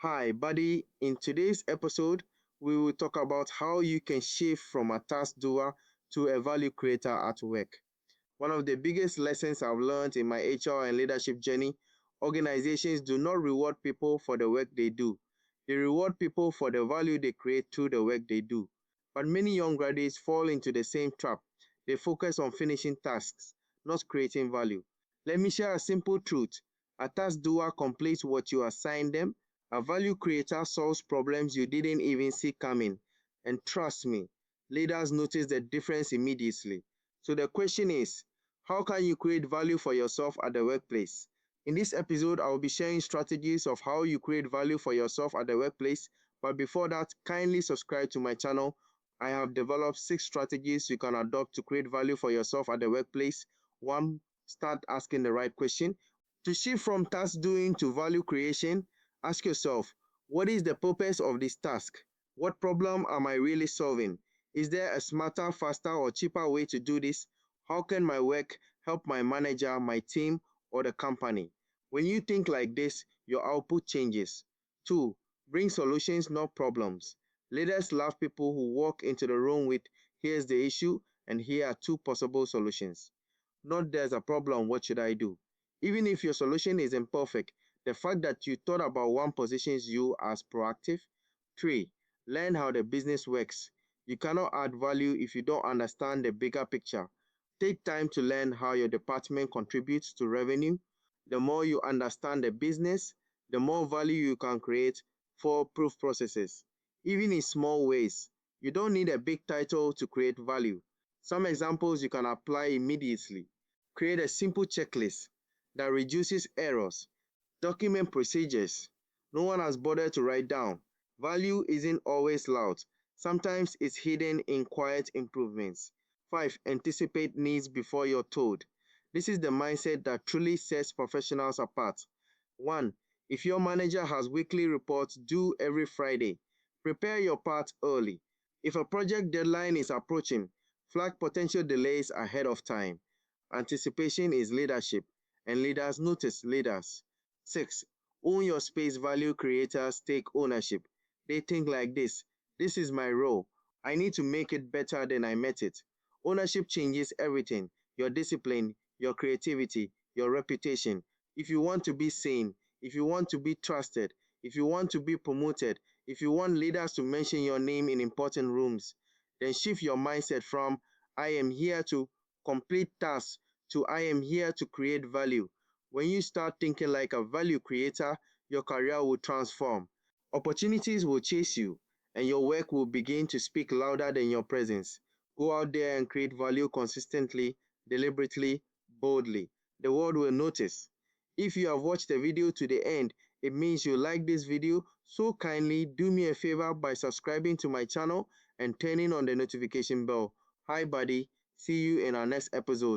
Hi, buddy. In today's episode, we will talk about how you can shift from a task doer to a value creator at work. One of the biggest lessons I've learned in my HR and leadership journey, organizations do not reward people for the work they do. They reward people for the value they create through the work they do. But many young graduates fall into the same trap. They focus on finishing tasks, not creating value. Let me share a simple truth. A task doer completes what you assign them. A value creator solves problems you didn't even see coming. And trust me, leaders notice the difference immediately. So the question is, how can you create value for yourself at the workplace? In this episode, I will be sharing strategies of how you create value for yourself at the workplace. But before that, kindly subscribe to my channel. I have developed 6 strategies you can adopt to create value for yourself at the workplace. 1. Start asking the right question. To shift from task doing to value creation, ask yourself, what is the purpose of this task? What problem am I really solving? Is there a smarter, faster, or cheaper way to do this? How can my work help my manager, my team, or the company? When you think like this, your output changes. 2. Bring solutions, not problems. Leaders love people who walk into the room with, here's the issue, and here are 2 possible solutions. Not there's a problem, what should I do? Even if your solution is imperfect, the fact that you thought about one positions you as proactive. 3. Learn how the business works. You cannot add value if you don't understand the bigger picture. Take time to learn how your department contributes to revenue. The more you understand the business, the more value you can create for proof processes. Even in small ways, you don't need a big title to create value. Some examples you can apply immediately. Create a simple checklist that reduces errors. Document procedures no one has bothered to write down. Value isn't always loud. Sometimes it's hidden in quiet improvements. 5. Anticipate needs before you're told. This is the mindset that truly sets professionals apart. 1. If your manager has weekly reports due every Friday, prepare your part early. If a project deadline is approaching, flag potential delays ahead of time. Anticipation is leadership, and leaders notice leaders. 6. Own your space. Value creators take ownership. They think like this: this is my role. I need to make it better than I met it. Ownership changes everything: your discipline, your creativity, your reputation. If you want to be seen, if you want to be trusted, if you want to be promoted, if you want leaders to mention your name in important rooms, then shift your mindset from I am here to complete tasks to I am here to create value. When you start thinking like a value creator, your career will transform. Opportunities will chase you, and your work will begin to speak louder than your presence. Go out there and create value consistently, deliberately, boldly. The world will notice. If you have watched the video to the end, it means you like this video, so kindly do me a favor by subscribing to my channel and turning on the notification bell. Hi buddy, see you in our next episode.